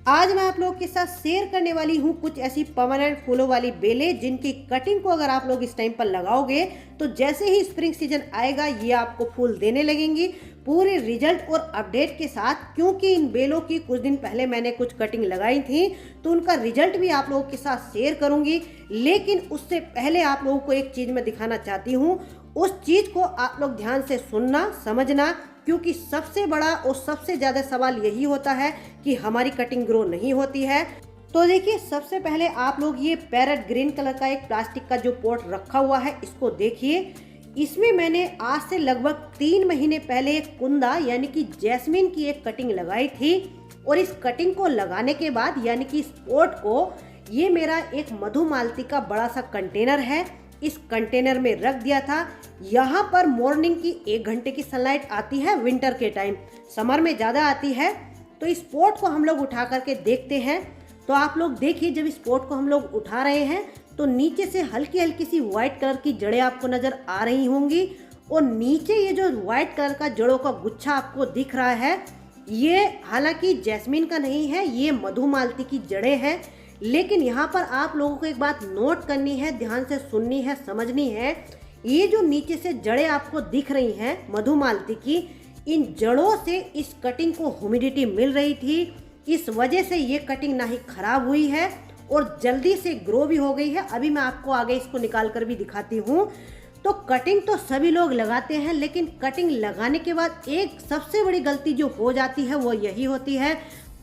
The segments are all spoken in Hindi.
आज मैं आप लोगों के साथ शेयर करने वाली हूँ कुछ ऐसी परमानेंट फूलों वाली बेलें जिनकी कटिंग को अगर आप लोग इस टाइम पर लगाओगे तो जैसे ही स्प्रिंग सीजन आएगा ये आपको फूल देने लगेंगी पूरे रिजल्ट और अपडेट के साथ। क्योंकि इन बेलों की कुछ दिन पहले मैंने कुछ कटिंग लगाई थी तो उनका रिजल्ट भी आप लोगों के साथ शेयर करूंगी। लेकिन उससे पहले आप लोगों को एक चीज़ मैं दिखाना चाहती हूँ, उस चीज़ को आप लोग ध्यान से सुनना समझना, क्योंकि सबसे बड़ा और सबसे ज़्यादा सवाल यही होता है कि हमारी कटिंग ग्रो नहीं होती है। तो देखिए, सबसे पहले आप लोग ये पैरेट ग्रीन कलर का एक प्लास्टिक का जो पॉट रखा हुआ है इसको देखिए। इसमें मैंने आज से लगभग 3 महीने पहले एक कुंदा यानी कि जैस्मीन की एक कटिंग लगाई थी। और इस कटिंग को लगाने के बाद यानी कि इस पॉट को, ये मेरा एक मधुमालती का बड़ा सा कंटेनर है, इस कंटेनर में रख दिया था। यहाँ पर मॉर्निंग की 1 घंटे की सनलाइट आती है विंटर के टाइम, समर में ज़्यादा आती है। तो इस पॉट को हम लोग उठा करके देखते हैं। तो आप लोग देखिए, जब इस पॉट को हम लोग उठा रहे हैं तो नीचे से हल्की हल्की सी व्हाइट कलर की जड़ें आपको नज़र आ रही होंगी। और नीचे ये जो व्हाइट कलर का जड़ों का गुच्छा आपको दिख रहा है, ये हालांकि जैस्मीन का नहीं है, ये मधुमालती की जड़ें हैं। लेकिन यहाँ पर आप लोगों को एक बात नोट करनी है, ध्यान से सुननी है, समझनी है। ये जो नीचे से जड़ें आपको दिख रही हैं मधुमालती की, इन जड़ों से इस कटिंग को ह्यूमिडिटी मिल रही थी। इस वजह से ये कटिंग ना ही खराब हुई है और जल्दी से ग्रो भी हो गई है। अभी मैं आपको आगे इसको निकाल कर भी दिखाती हूँ। तो कटिंग तो सभी लोग लगाते हैं, लेकिन कटिंग लगाने के बाद एक सबसे बड़ी गलती जो हो जाती है वो यही होती है,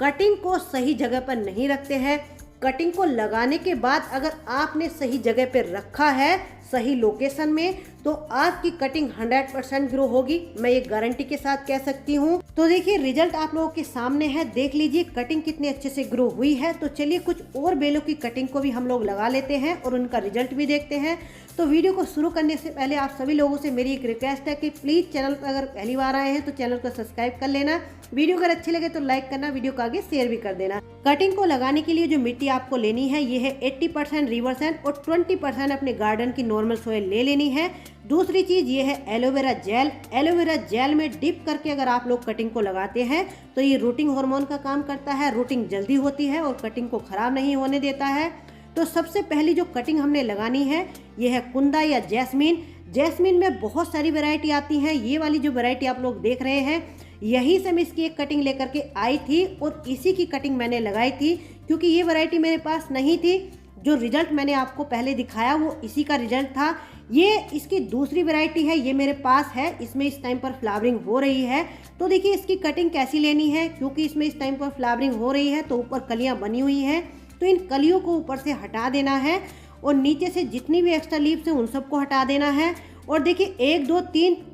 कटिंग को सही जगह पर नहीं रखते हैं। कटिंग को लगाने के बाद अगर आपने सही जगह पे रखा है, सही लोकेशन में, तो आपकी कटिंग 100% ग्रो होगी, मैं ये गारंटी के साथ कह सकती हूँ। तो देखिए, रिजल्ट आप लोगों के सामने है, देख लीजिए कटिंग कितने अच्छे से ग्रो हुई है। तो चलिए कुछ और बेलों की कटिंग को भी हम लोग लगा लेते हैं और उनका रिजल्ट भी देखते हैं। तो वीडियो को शुरू करने से पहले आप सभी लोगों से मेरी एक रिक्वेस्ट है कि प्लीज़ चैनल पर अगर पहली बार आए हैं तो चैनल को सब्सक्राइब कर लेना। वीडियो अगर अच्छी लगे तो लाइक करना, वीडियो को आगे शेयर भी कर देना। कटिंग को लगाने के लिए जो मिट्टी आपको लेनी है ये है 80% रिवर सैंड और 20% अपने गार्डन की नॉर्मल सॉइल ले लेनी है। दूसरी चीज़ ये है एलोवेरा जेल। एलोवेरा जेल में डिप करके अगर आप लोग कटिंग को लगाते हैं तो ये रूटिंग हार्मोन का काम करता है, रूटिंग जल्दी होती है और कटिंग को खराब नहीं होने देता है। तो सबसे पहली जो कटिंग हमने लगानी है ये है कुंदा या जैस्मीन। जैस्मीन में बहुत सारी वैरायटी आती हैं, ये वाली जो वैरायटी आप लोग देख रहे हैं यहीं से मैं इसकी एक कटिंग लेकर के आई थी और इसी की कटिंग मैंने लगाई थी, क्योंकि ये वैरायटी मेरे पास नहीं थी। जो रिजल्ट मैंने आपको पहले दिखाया वो इसी का रिजल्ट था। ये इसकी दूसरी वैरायटी है, ये मेरे पास है, इसमें इस टाइम पर फ्लावरिंग हो रही है। तो देखिए इसकी कटिंग कैसी लेनी है, क्योंकि इसमें इस टाइम पर फ्लावरिंग हो रही है तो ऊपर कलियां बनी हुई हैं, तो इन कलियों को ऊपर से हटा देना है और नीचे से जितनी भी एक्स्ट्रा लीव्स हैं उन सबको हटा देना है। और देखिए 1 2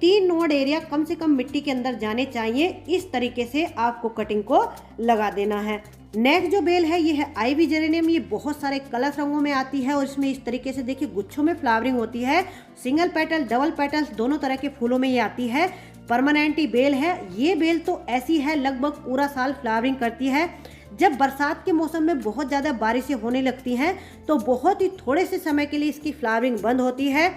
3 नोड एरिया कम से कम मिट्टी के अंदर जाने चाहिए, इस तरीके से आपको कटिंग को लगा देना है। नेक्स्ट जो बेल है ये है आईवी जेरेनियम। ये बहुत सारे कलर रंगों में आती है और इसमें इस तरीके से देखिए गुच्छों में फ्लावरिंग होती है, सिंगल पेटल डबल पेटल्स दोनों तरह के फूलों में ये आती है। परमानेंट बेल है ये। बेल तो ऐसी है लगभग पूरा साल फ्लावरिंग करती है। जब बरसात के मौसम में बहुत ज़्यादा बारिशें होने लगती हैं तो बहुत ही थोड़े से समय के लिए इसकी फ्लावरिंग बंद होती है।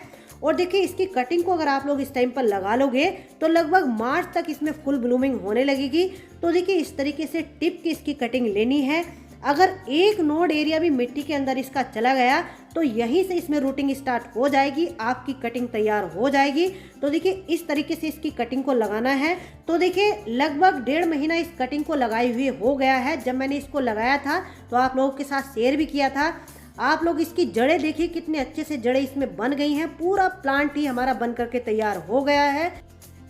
और देखिए इसकी कटिंग को अगर आप लोग इस टाइम पर लगा लोगे तो लगभग मार्च तक इसमें फुल ब्लूमिंग होने लगेगी। तो देखिए इस तरीके से टिप की इसकी कटिंग लेनी है। अगर एक नोड एरिया भी मिट्टी के अंदर इसका चला गया तो यहीं से इसमें रूटिंग स्टार्ट हो जाएगी, आपकी कटिंग तैयार हो जाएगी। तो देखिए इस तरीके से इसकी कटिंग को लगाना है। तो देखिए लगभग 1.5 महीना इस कटिंग को लगाए हुए हो गया है। जब मैंने इसको लगाया था तो आप लोगों के साथ शेयर भी किया था। आप लोग इसकी जड़ें देखिए कितने अच्छे से जड़ें इसमें बन गई हैं, पूरा प्लांट ही हमारा बन करके तैयार हो गया है।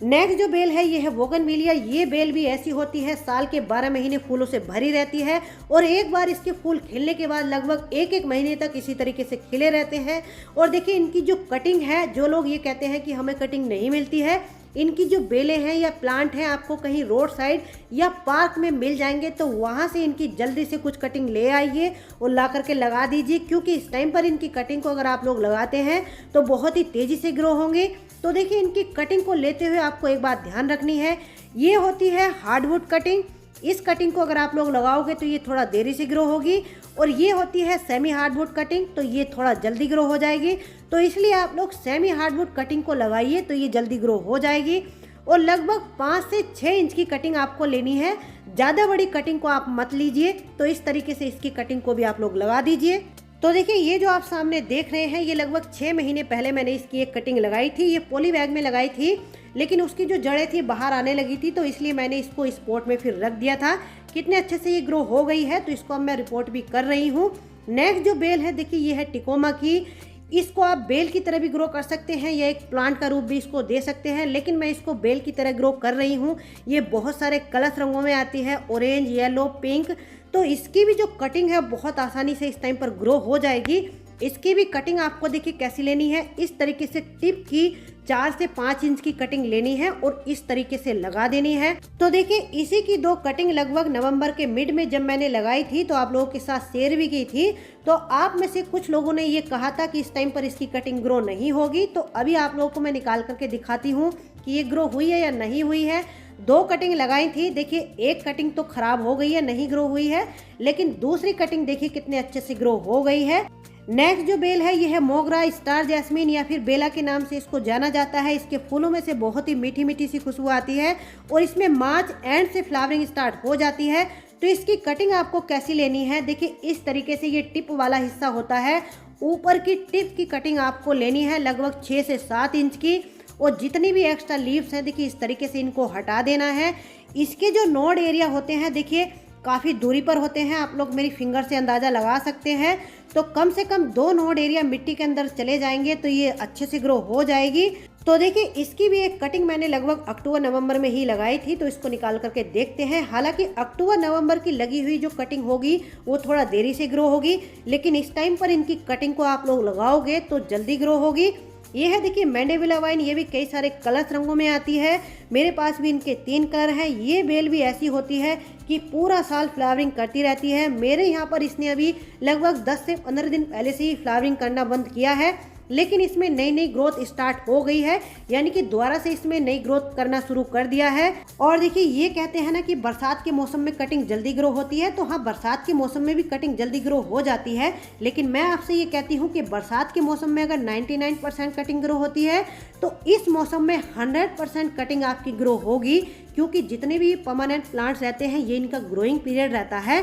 नेक्स्ट जो बेल है ये है बोगनविलिया। ये बेल भी ऐसी होती है, साल के 12 महीने फूलों से भरी रहती है और एक बार इसके फूल खिलने के बाद लगभग 1-1 महीने तक इसी तरीके से खिले रहते हैं। और देखिए इनकी जो कटिंग है, जो लोग ये कहते हैं कि हमें कटिंग नहीं मिलती है, इनकी जो बेलें हैं या प्लांट हैं आपको कहीं रोड साइड या पार्क में मिल जाएंगे तो वहाँ से इनकी जल्दी से कुछ कटिंग ले आइए और ला करके लगा दीजिए, क्योंकि इस टाइम पर इनकी कटिंग को अगर आप लोग लगाते हैं तो बहुत ही तेज़ी से ग्रो होंगे। तो देखिए इनकी कटिंग को लेते हुए आपको एक बात ध्यान रखनी है, ये होती है हार्डवुड कटिंग। इस कटिंग को अगर आप लोग लगाओगे तो ये थोड़ा देरी से ग्रो होगी और ये होती है सेमी हार्डवुड कटिंग, तो ये थोड़ा जल्दी ग्रो हो जाएगी। तो इसलिए आप लोग सेमी हार्डवुड कटिंग को लगाइए तो ये जल्दी ग्रो हो जाएगी। और लगभग 5 से 6 इंच की कटिंग आपको लेनी है। ज़्यादा बड़ी कटिंग को आप मत लीजिए। तो इस तरीके से इसकी कटिंग को भी आप लोग लगा दीजिए। तो देखिए ये जो आप सामने देख रहे हैं, ये लगभग 6 महीने पहले मैंने इसकी एक कटिंग लगाई थी। ये पॉली बैग में लगाई थी, लेकिन उसकी जो जड़ें थी बाहर आने लगी थी, तो इसलिए मैंने इसको इस पॉट में फिर रख दिया था। कितने अच्छे से ये ग्रो हो गई है, तो इसको अब मैं रिपोर्ट भी कर रही हूँ। नेक्स्ट जो बेल है, देखिए ये है टिकोमा की। इसको आप बेल की तरह भी ग्रो कर सकते हैं या एक प्लांट का रूप भी इसको दे सकते हैं, लेकिन मैं इसको बेल की तरह ग्रो कर रही हूँ। ये बहुत सारे कलर्स रंगों में आती है, ऑरेंज, येलो, पिंक। तो इसकी भी जो कटिंग है बहुत आसानी से इस टाइम पर ग्रो हो जाएगी। इसकी भी कटिंग आपको देखिए कैसी लेनी है, इस तरीके से टिप की 4 से 5 इंच की कटिंग लेनी है और इस तरीके से लगा देनी है। तो देखिए इसी की 2 कटिंग लगभग नवंबर के मिड में जब मैंने लगाई थी तो आप लोगों के साथ शेयर भी की थी। तो आप में से कुछ लोगों ने ये कहा था कि इस टाइम पर इसकी कटिंग ग्रो नहीं होगी। तो अभी आप लोगों को मैं निकाल करके दिखाती हूँ कि ये ग्रो हुई है या नहीं हुई है। 2 कटिंग लगाई थी, देखिए एक कटिंग तो खराब हो गई है, नहीं ग्रो हुई है, लेकिन दूसरी कटिंग देखिए कितने अच्छे से ग्रो हो गई है। नेक्स्ट जो बेल है, ये है मोगरा स्टार जैस्मिन या फिर बेला के नाम से इसको जाना जाता है। इसके फूलों में से बहुत ही मीठी मीठी सी खुशबू आती है और इसमें मार्च एंड से फ्लावरिंग स्टार्ट हो जाती है। तो इसकी कटिंग आपको कैसी लेनी है, देखिए इस तरीके से ये टिप वाला हिस्सा होता है, ऊपर की टिप की कटिंग आपको लेनी है लगभग 6 से 7 इंच की। और जितनी भी एक्स्ट्रा लीव्स हैं देखिए इस तरीके से इनको हटा देना है। इसके जो नोड एरिया होते हैं देखिए काफ़ी दूरी पर होते हैं, आप लोग मेरी फिंगर से अंदाज़ा लगा सकते हैं। तो कम से कम 2 नोड एरिया मिट्टी के अंदर चले जाएंगे तो ये अच्छे से ग्रो हो जाएगी। तो देखिए इसकी भी एक कटिंग मैंने लगभग अक्टूबर नवंबर में ही लगाई थी। तो इसको निकाल करके देखते हैं। हालांकि अक्टूबर नवंबर की लगी हुई जो कटिंग होगी वो थोड़ा देरी से ग्रो होगी, लेकिन इस टाइम पर इनकी कटिंग को आप लोग लगाओगे तो जल्दी ग्रो होगी। ये है देखिए मैंडेविला वाइन, ये भी कई सारे कलर्स रंगों में आती है। मेरे पास भी इनके 3 कलर हैं। ये बेल भी ऐसी होती है कि पूरा साल फ्लावरिंग करती रहती है। मेरे यहाँ पर इसने अभी लगभग 10 से 15 दिन पहले से ही फ्लावरिंग करना बंद किया है, लेकिन इसमें नई नई ग्रोथ स्टार्ट हो गई है, यानी कि दोबारा से इसमें नई ग्रोथ करना शुरू कर दिया है। और देखिए ये कहते हैं ना कि बरसात के मौसम में कटिंग जल्दी ग्रो होती है, तो हाँ बरसात के मौसम में भी कटिंग जल्दी ग्रो हो जाती है। लेकिन मैं आपसे ये कहती हूँ कि बरसात के मौसम में अगर 99% कटिंग ग्रो होती है तो इस मौसम में 100% कटिंग आपकी ग्रो होगी, क्योंकि जितने भी परमानेंट प्लांट्स रहते हैं ये इनका ग्रोइंग पीरियड रहता है।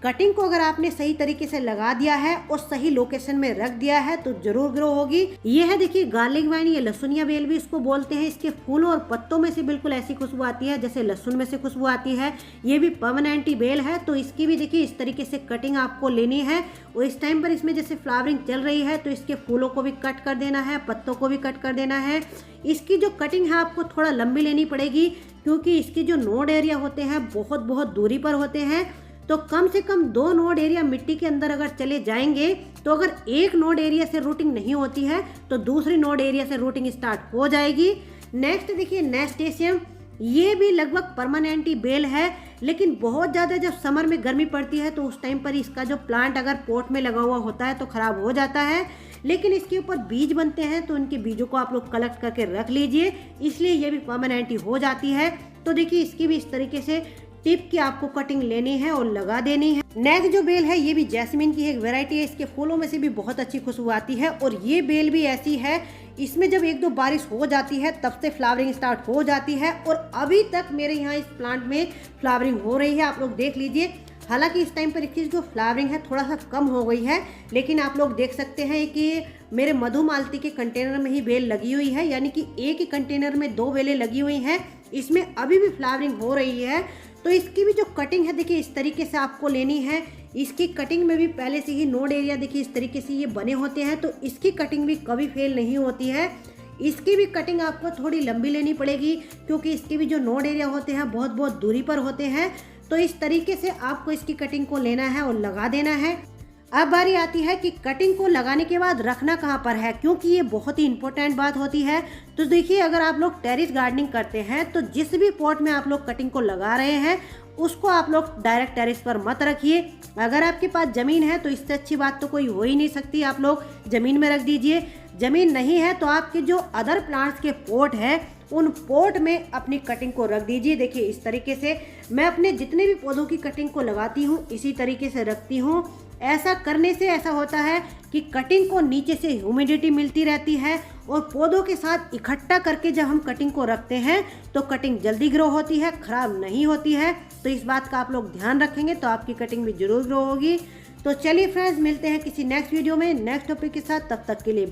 कटिंग को अगर आपने सही तरीके से लगा दिया है और सही लोकेशन में रख दिया है तो जरूर ग्रो होगी। ये है देखिए गार्लिक वाइन, ये लहसुनिया बेल भी इसको बोलते हैं। इसके फूलों और पत्तों में से बिल्कुल ऐसी खुशबू आती है जैसे लहसुन में से खुशबू आती है। ये भी परमानेंट बेल है। तो इसकी भी देखिए इस तरीके से कटिंग आपको लेनी है और इस टाइम पर इसमें जैसे फ्लावरिंग चल रही है तो इसके फूलों को भी कट कर देना है, पत्तों को भी कट कर देना है। इसकी जो कटिंग है आपको थोड़ा लंबी लेनी पड़ेगी, क्योंकि इसकी जो नोड एरिया होते हैं बहुत दूरी पर होते हैं। तो कम से कम 2 नोड एरिया मिट्टी के अंदर अगर चले जाएंगे तो अगर एक नोड एरिया से रूटिंग नहीं होती है तो दूसरी नोड एरिया से रूटिंग स्टार्ट हो जाएगी। नेक्स्ट देखिए नेस्टेशियम, ये भी लगभग परमानेंट बेल है, लेकिन बहुत ज़्यादा जब समर में गर्मी पड़ती है तो उस टाइम पर इसका जो प्लांट अगर पॉट में लगा हुआ होता है तो ख़राब हो जाता है। लेकिन इसके ऊपर बीज बनते हैं तो इनके बीजों को आप लोग कलेक्ट करके रख लीजिए, इसलिए ये भी परमानेंट हो जाती है। तो देखिए इसकी भी इस तरीके से टिप की आपको कटिंग लेनी है और लगा देनी है। नेक्स्ट जो बेल है ये भी जैस्मिन की एक वैरायटी है। इसके फूलों में से भी बहुत अच्छी खुशबू आती है और ये बेल भी ऐसी है, इसमें जब 1-2 बारिश हो जाती है तब से फ्लावरिंग स्टार्ट हो जाती है और अभी तक मेरे यहाँ इस प्लांट में फ्लावरिंग हो रही है, आप लोग देख लीजिए। हालांकि इस टाइम पर इसकी जो फ्लावरिंग है थोड़ा सा कम हो गई है, लेकिन आप लोग देख सकते हैं कि मेरे मधुमालती के कंटेनर में ही बेल लगी हुई है, यानी कि एक ही कंटेनर में 2 बेलें लगी हुई हैं। इसमें अभी भी फ्लावरिंग हो रही है। तो इसकी भी जो कटिंग है देखिए इस तरीके से आपको लेनी है। इसकी कटिंग में भी पहले से ही नोड एरिया देखिए इस तरीके से ये बने होते हैं, तो इसकी कटिंग भी कभी फेल नहीं होती है। इसकी भी कटिंग आपको थोड़ी लंबी लेनी पड़ेगी, क्योंकि इसके भी जो नोड एरिया होते हैं बहुत दूरी पर होते हैं। तो इस तरीके से आपको इसकी कटिंग को लेना है और लगा देना है। अब बारी आती है कि कटिंग को लगाने के बाद रखना कहाँ पर है, क्योंकि ये बहुत ही इंपॉर्टेंट बात होती है। तो देखिए अगर आप लोग टेरेस गार्डनिंग करते हैं तो जिस भी पॉट में आप लोग कटिंग को लगा रहे हैं उसको आप लोग डायरेक्ट टेरेस पर मत रखिए। अगर आपके पास ज़मीन है तो इससे अच्छी बात तो कोई हो ही नहीं सकती, आप लोग ज़मीन में रख दीजिए। ज़मीन नहीं है तो आपके जो अदर प्लांट्स के पॉट है उन पॉट में अपनी कटिंग को रख दीजिए। देखिए इस तरीके से मैं अपने जितने भी पौधों की कटिंग को लगाती हूँ इसी तरीके से रखती हूँ। ऐसा करने से ऐसा होता है कि कटिंग को नीचे से ह्यूमिडिटी मिलती रहती है और पौधों के साथ इकट्ठा करके जब हम कटिंग को रखते हैं तो कटिंग जल्दी ग्रो होती है, खराब नहीं होती है। तो इस बात का आप लोग ध्यान रखेंगे तो आपकी कटिंग भी जरूर ग्रो होगी। तो चलिए फ्रेंड्स, मिलते हैं किसी नेक्स्ट वीडियो में नेक्स्ट टॉपिक के साथ। तब तक के लिए